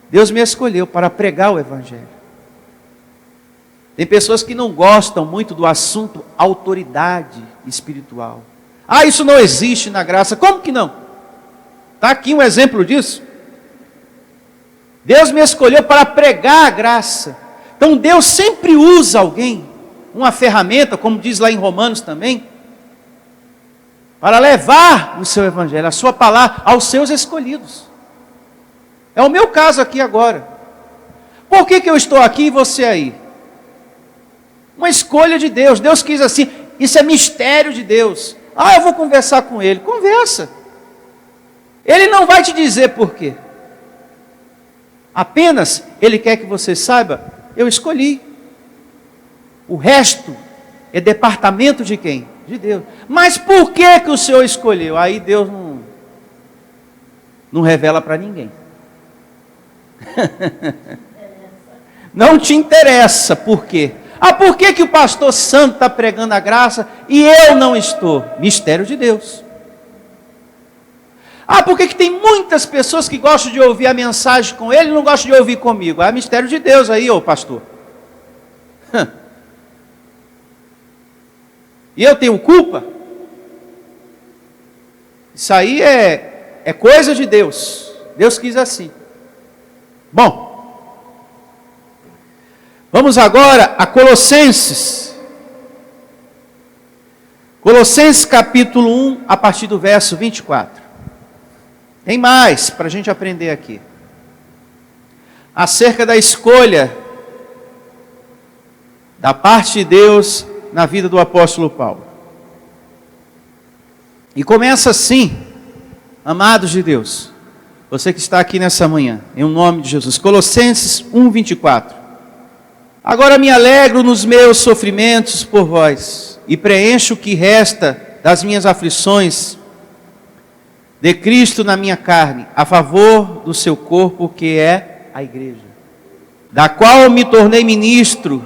Deus me escolheu para pregar o Evangelho. Tem pessoas que não gostam muito do assunto autoridade espiritual. Ah, isso não existe na graça. Como que não? Está aqui um exemplo disso. Deus me escolheu para pregar a graça. Então Deus sempre usa alguém, uma ferramenta, como diz lá em Romanos também, para levar o seu evangelho, a sua palavra, aos seus escolhidos. É o meu caso aqui agora. Por que eu estou aqui e você aí? Uma escolha de Deus. Deus quis assim. Isso é mistério de Deus. Ah, eu vou conversar com ele. Conversa. Ele não vai te dizer por quê. Apenas Ele quer que você saiba, eu escolhi. O resto é departamento de quem? De Deus. Mas por que que o Senhor escolheu? Aí Deus não revela para ninguém. Não te interessa por quê? Ah, por que que o pastor santo está pregando a graça e eu não estou? Mistério de Deus. Ah, por que que tem muitas pessoas que gostam de ouvir a mensagem com ele e não gostam de ouvir comigo? Ah, mistério de Deus aí, ô pastor. E eu tenho culpa? Isso aí é coisa de Deus. Deus quis assim. Bom, vamos agora a Colossenses. Colossenses capítulo 1, a partir do verso 24. Tem mais para a gente aprender aqui. Acerca da escolha da parte de Deus na vida do apóstolo Paulo. E começa assim, amados de Deus, você que está aqui nessa manhã, em nome de Jesus. Colossenses 1, 24. Agora me alegro nos meus sofrimentos por vós, e preencho o que resta das minhas aflições de Cristo na minha carne, a favor do seu corpo, que é a igreja, da qual me tornei ministro,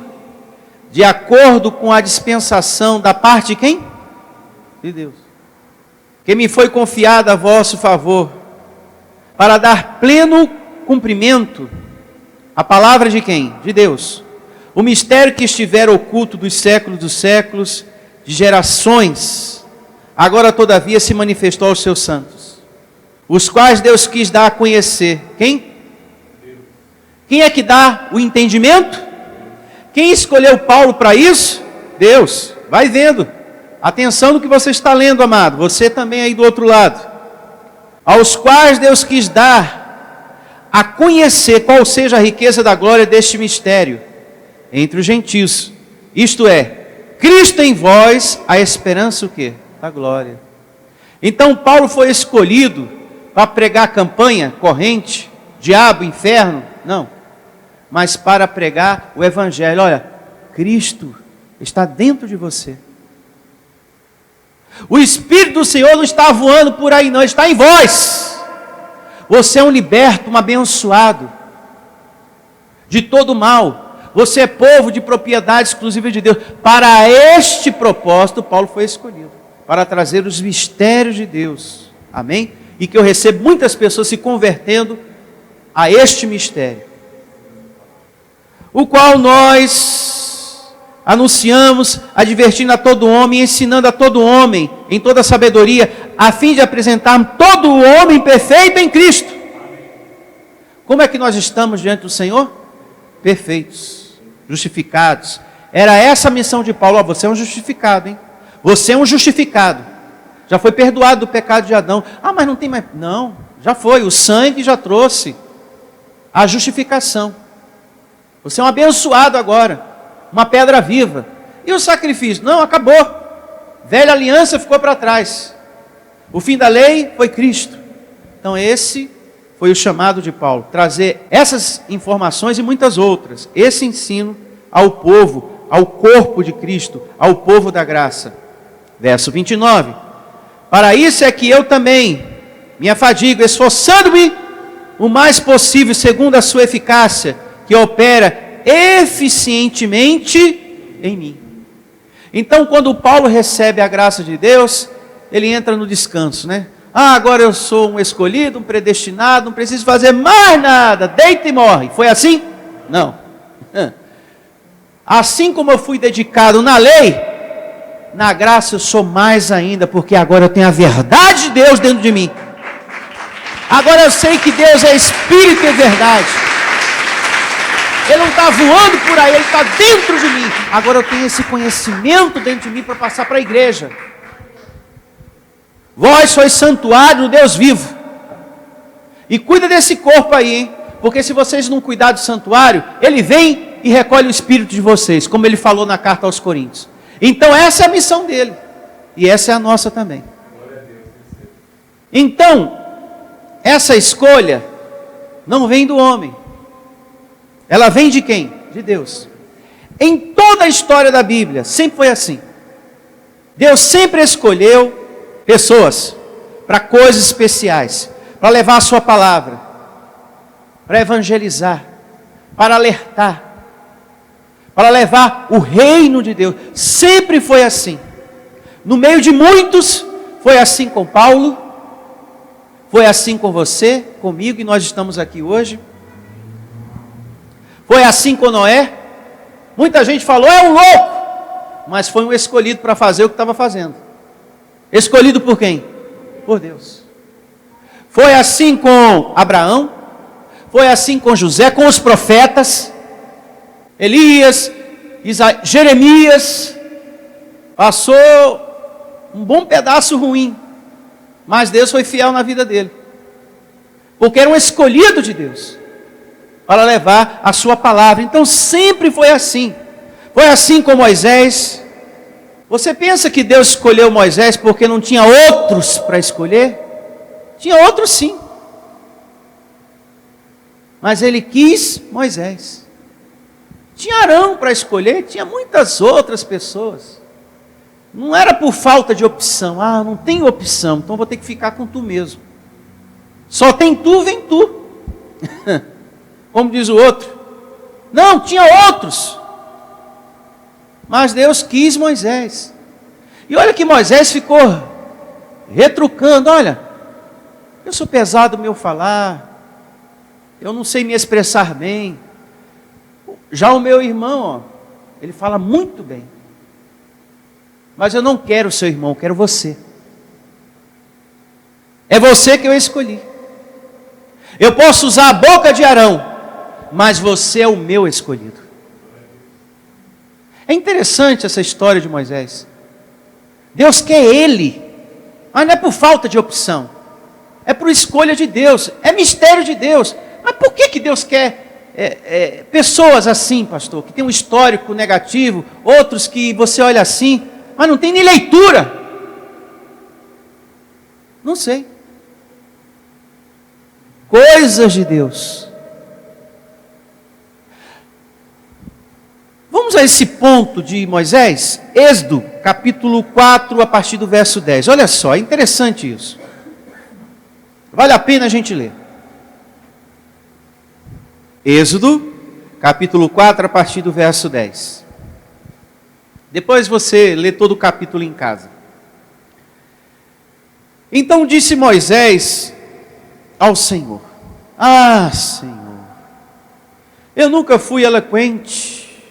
de acordo com a dispensação da parte de quem? De Deus. Que me foi confiada a vosso favor, para dar pleno cumprimento à palavra de quem? De Deus. O mistério que estiver oculto dos séculos, de gerações, agora todavia se manifestou aos seus santos, os quais Deus quis dar a conhecer. Quem? Deus. Quem é que dá o entendimento? Quem escolheu Paulo para isso? Deus. Vai vendo. Atenção no que você está lendo, amado. Você também aí do outro lado. Aos quais Deus quis dar a conhecer qual seja a riqueza da glória deste mistério entre os gentios. Isto é, Cristo em vós, a esperança o quê? Da glória. Então Paulo foi escolhido para pregar a campanha corrente, diabo, inferno? Não. Mas para pregar o evangelho. Olha, Cristo está dentro de você. O Espírito do Senhor não está voando por aí não, Ele está em vós. Você é um liberto, um abençoado de todo mal. Você é povo de propriedade exclusiva de Deus. Para este propósito, Paulo foi escolhido, para trazer os mistérios de Deus. Amém? E que eu recebo muitas pessoas se convertendo a este mistério, o qual nós anunciamos, advertindo a todo homem, ensinando a todo homem, em toda sabedoria, a fim de apresentar todo o homem perfeito em Cristo. Como é que nós estamos diante do Senhor? Perfeitos, justificados. Era essa a missão de Paulo. Você é um justificado, hein? Você é um justificado. Já foi perdoado do pecado de Adão. Ah, mas não tem mais. Não, já foi. O sangue já trouxe a justificação. Você é um abençoado agora, uma pedra viva. E o sacrifício? Não, acabou. Velha aliança ficou para trás. O fim da lei foi Cristo. Então esse foi o chamado de Paulo, trazer essas informações e muitas outras, esse ensino ao povo, ao corpo de Cristo, ao povo da graça. Verso 29. Para isso é que eu também me afadigo, esforçando-me o mais possível, segundo a sua eficácia, que opera eficientemente em mim. Então, quando Paulo recebe a graça de Deus, ele entra no descanso, né? Ah, agora eu sou um escolhido, um predestinado, não preciso fazer mais nada, deita e morre. Foi assim? Não. Assim como eu fui dedicado na lei, na graça eu sou mais ainda, porque agora eu tenho a verdade de Deus dentro de mim. Agora eu sei que Deus é Espírito e verdade. Ele não está voando por aí, Ele está dentro de mim. Agora eu tenho esse conhecimento dentro de mim para passar para a igreja. Vós sois santuário do Deus vivo. E cuida desse corpo aí, hein? Porque se vocês não cuidar do santuário, Ele vem e recolhe o espírito de vocês, como Ele falou na carta aos Coríntios. Então essa é a missão dele. E essa é a nossa também. Então, essa escolha não vem do homem. Ela vem de quem? De Deus. Em toda a história da Bíblia, sempre foi assim. Deus sempre escolheu pessoas para coisas especiais, para levar a sua palavra, para evangelizar, para alertar, para levar o reino de Deus. Sempre foi assim. No meio de muitos, foi assim com Paulo, foi assim com você, comigo, e nós estamos aqui hoje. Foi assim com Noé. Muita gente falou, é um louco, mas foi um escolhido para fazer o que estava fazendo. Escolhido por quem? Por Deus. Foi assim com Abraão, foi assim com José, com os profetas, Elias, Jeremias, passou um bom pedaço ruim, mas Deus foi fiel na vida dele, porque era um escolhido de Deus, para levar a sua palavra. Então sempre foi assim. Foi assim com Moisés. Você pensa que Deus escolheu Moisés porque não tinha outros para escolher? Tinha outros sim, mas ele quis Moisés. Tinha Arão para escolher, tinha muitas outras pessoas. Não era por falta de opção. Ah, não tenho opção, então vou ter que ficar com tu mesmo. Só tem tu, vem tu. Como diz o outro. Não, tinha outros. Mas Deus quis Moisés. E olha que Moisés ficou retrucando. Olha, eu sou pesado no meu falar. Eu não sei me expressar bem. Já o meu irmão, ó, ele fala muito bem. Mas eu não quero o seu irmão, eu quero você. É você que eu escolhi. Eu posso usar a boca de Arão, mas você é o meu escolhido. É interessante essa história de Moisés. Deus quer ele, mas não é por falta de opção. É por escolha de Deus, é mistério de Deus. Mas por que Deus quer pessoas assim, pastor, que tem um histórico negativo, outros que você olha assim, mas não tem nem leitura? Não sei. Coisas de Deus. Vamos a esse ponto de Moisés, Êxodo, capítulo 4, a partir do verso 10. Olha só, é interessante isso. Vale a pena a gente ler. Êxodo, capítulo 4, a partir do verso 10. Depois você lê todo o capítulo em casa. Então disse Moisés ao Senhor: Ah, Senhor, eu nunca fui eloquente,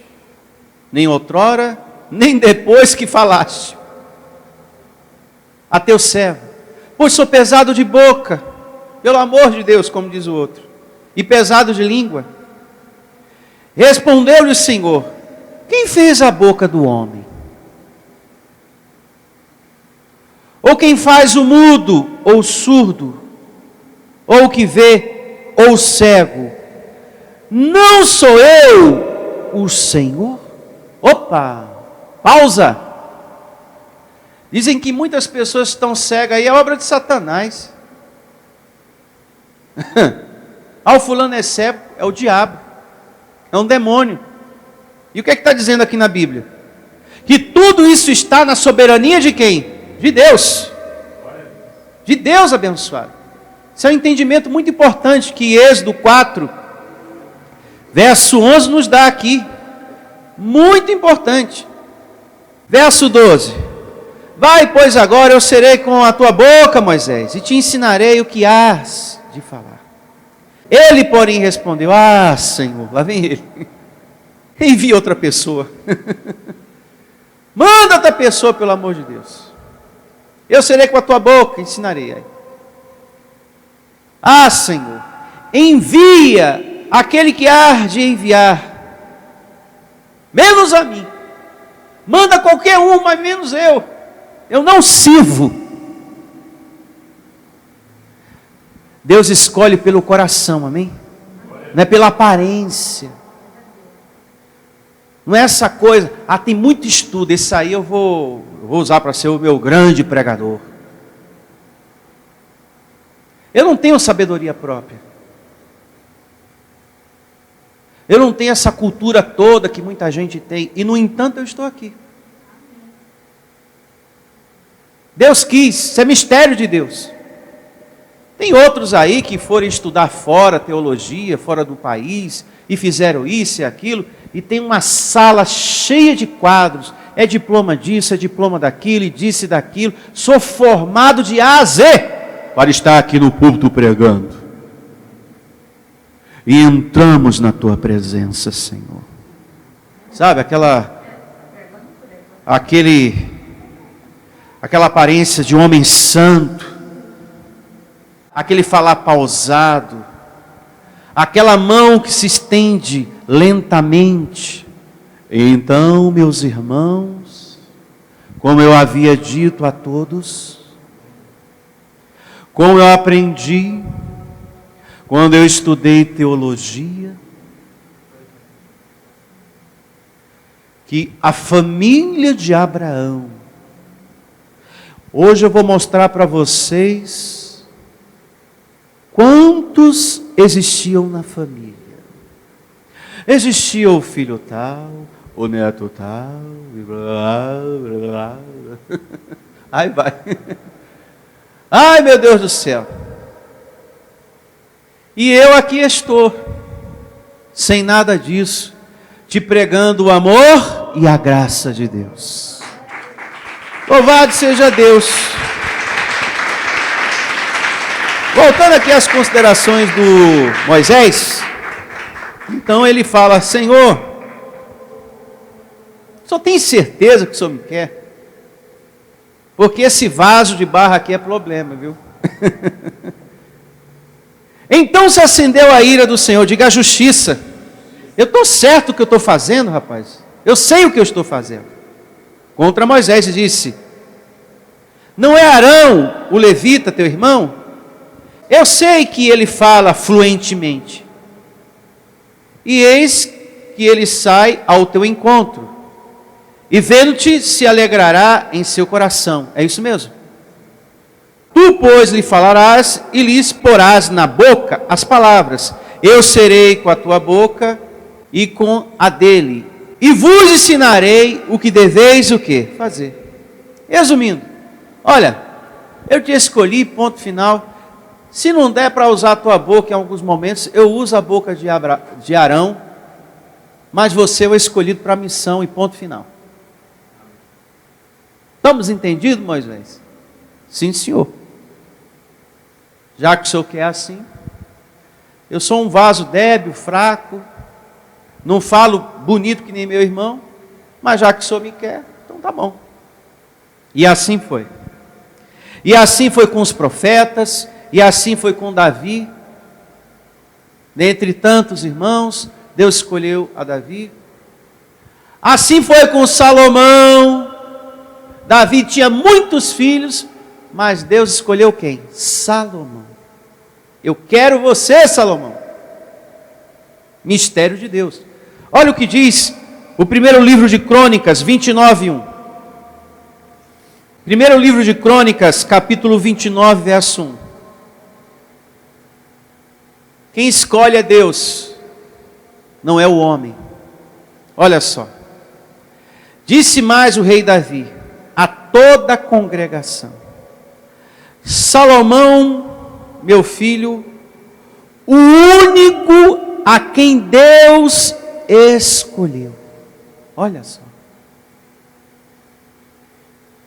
nem outrora, nem depois que falaste a teu servo, pois sou pesado de boca, pelo amor de Deus, como diz o outro, e pesado de língua. Respondeu-lhe o Senhor: Quem fez a boca do homem? Ou quem faz o mudo, ou o surdo, ou o que vê, ou o cego? Não sou eu o Senhor? Opa, pausa. Dizem que muitas pessoas estão cegas aí, é obra de Satanás. O fulano é cego, é o diabo, é um demônio. E o que é que está dizendo aqui na Bíblia? Que tudo isso está na soberania de quem? De Deus. De Deus abençoado. Isso é um entendimento muito importante que Êxodo 4, verso 11 nos dá aqui. Muito importante. Verso 12. Vai, pois agora eu serei com a tua boca, Moisés, e te ensinarei o que hás de falar. Ele, porém, respondeu: Ah, Senhor, lá vem ele. Envia outra pessoa. Manda outra pessoa, pelo amor de Deus. Eu serei com a tua boca, ensinarei. Ah, Senhor, envia aquele que há de enviar, menos a mim. Manda qualquer um, mas menos eu. Eu não sirvo. Deus escolhe pelo coração, amém? Não é pela aparência. Não é essa coisa, tem muito estudo, esse aí eu vou usar para ser o meu grande pregador. Eu não tenho sabedoria própria. Eu não tenho essa cultura toda que muita gente tem. E, no entanto, eu estou aqui. Deus quis, isso é mistério de Deus. Tem outros aí que foram estudar fora, teologia, fora do país, e fizeram isso e aquilo, e tem uma sala cheia de quadros, é diploma disso, é diploma daquilo, e disso e daquilo, sou formado de A a Z, para estar aqui no púlpito pregando. E entramos na tua presença, Senhor. Sabe, aquela aparência de homem santo, aquele falar pausado, aquela mão que se estende lentamente. Então, meus irmãos, como eu havia dito a todos, como eu aprendi quando eu estudei teologia, que a família de Abraão, hoje eu vou mostrar para vocês quantos existiam na família. Existia o filho tal, o neto tal, e blá, blá, blá. Aí vai. Ai, meu Deus do céu. E eu aqui estou, sem nada disso, te pregando o amor e a graça de Deus. Louvado seja Deus. Voltando aqui às considerações do Moisés, então ele fala: Senhor, só tem certeza que o Senhor me quer? Porque esse vaso de barro aqui é problema, viu? Então se acendeu a ira do Senhor, diga a justiça. Eu estou certo o que eu estou fazendo, rapaz. Eu sei o que eu estou fazendo. Contra Moisés, e disse: não é Arão, o levita, teu irmão? Eu sei que ele fala fluentemente. E eis que ele sai ao teu encontro, e vendo-te se alegrará em seu coração. É isso mesmo. Tu, pois, lhe falarás e lhes porás na boca as palavras. Eu serei com a tua boca e com a dele, e vos ensinarei o que deveis o quê? Fazer. Resumindo, olha, eu te escolhi, ponto final. Se não der para usar a tua boca em alguns momentos, eu uso a boca de Arão, mas você é o escolhido para a missão e ponto final. Estamos entendidos, Moisés? Sim, senhor. Já que o senhor quer assim, eu sou um vaso débil, fraco, não falo bonito que nem meu irmão, mas já que o senhor me quer, então tá bom. E assim foi. E assim foi com os profetas, e assim foi com Davi. Dentre tantos irmãos, Deus escolheu a Davi. Assim foi com Salomão. Davi tinha muitos filhos, mas Deus escolheu quem? Salomão. Eu quero você, Salomão. Mistério de Deus. Olha o que diz o primeiro livro de Crônicas, 29:1. Primeiro livro de Crônicas, capítulo 29, verso 1. Quem escolhe é Deus, não é o homem. Olha só. Disse mais o rei Davi a toda a congregação: Salomão, meu filho, o único a quem Deus escolheu. Olha só.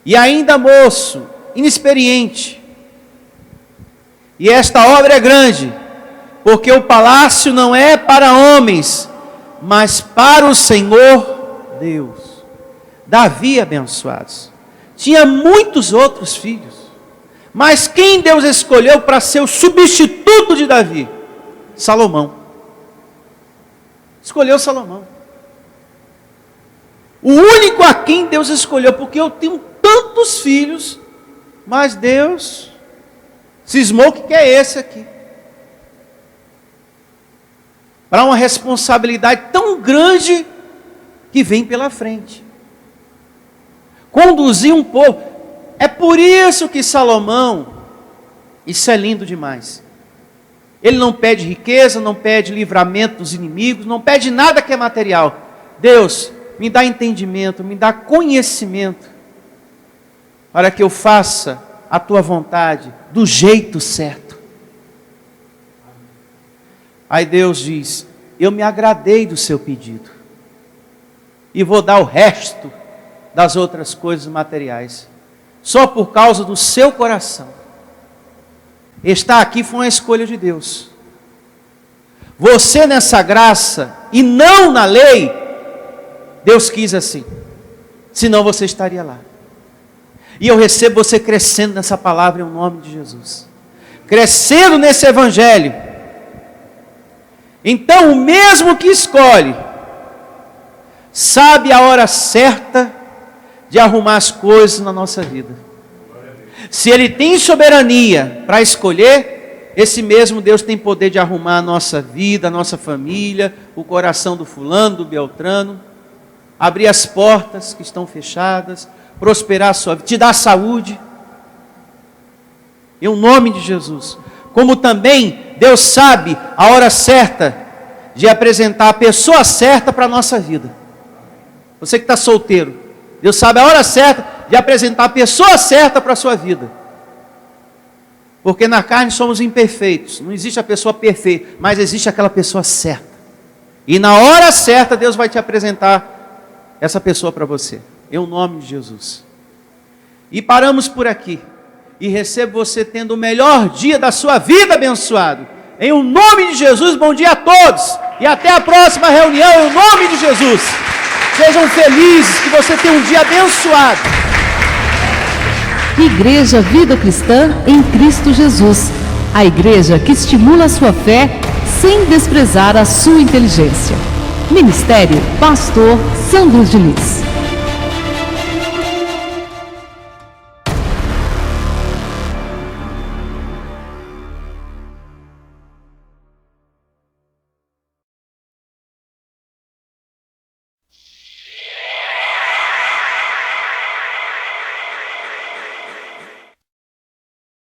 E ainda moço, inexperiente. E esta obra é grande, porque o palácio não é para homens, mas para o Senhor Deus. Davi, abençoados, tinha muitos outros filhos, mas quem Deus escolheu para ser o substituto de Davi? Salomão. Escolheu Salomão. O único a quem Deus escolheu, porque eu tenho tantos filhos, mas Deus cismou que quer esse aqui. Para uma responsabilidade tão grande que vem pela frente. Conduzir um povo. É por isso que Salomão Isso é lindo demais. Ele não pede riqueza, não pede livramento dos inimigos, não pede nada que é material. Deus, me dá entendimento, me dá conhecimento, para que eu faça a tua vontade do jeito certo. Aí Deus diz: eu me agradei do seu pedido, e vou dar o resto das outras coisas materiais, só por causa do seu coração. Estar aqui foi uma escolha de Deus. Você nessa graça e não na lei, Deus quis assim. Senão você estaria lá. E eu recebo você crescendo nessa palavra em nome de Jesus. Crescendo nesse evangelho. Então o mesmo que escolhe, sabe a hora certa de arrumar as coisas na nossa vida. Se Ele tem soberania para escolher, esse mesmo Deus tem poder de arrumar a nossa vida, a nossa família, o coração do fulano, do beltrano, abrir as portas que estão fechadas, prosperar a sua vida, te dar saúde, em nome de Jesus. Como também Deus sabe a hora certa de apresentar a pessoa certa para a nossa vida. Você que está solteiro, Deus sabe a hora certa de apresentar a pessoa certa para a sua vida. Porque na carne somos imperfeitos, não existe a pessoa perfeita, mas existe aquela pessoa certa. E na hora certa Deus vai te apresentar essa pessoa para você, em nome de Jesus. E paramos por aqui, e recebo você tendo o melhor dia da sua vida abençoado. Em nome de Jesus, bom dia a todos, e até a próxima reunião, em nome de Jesus. Sejam felizes, que você tenha um dia abençoado. Igreja Vida Cristã em Cristo Jesus. A igreja que estimula a sua fé sem desprezar a sua inteligência. Ministério Pastor Sandro Diniz.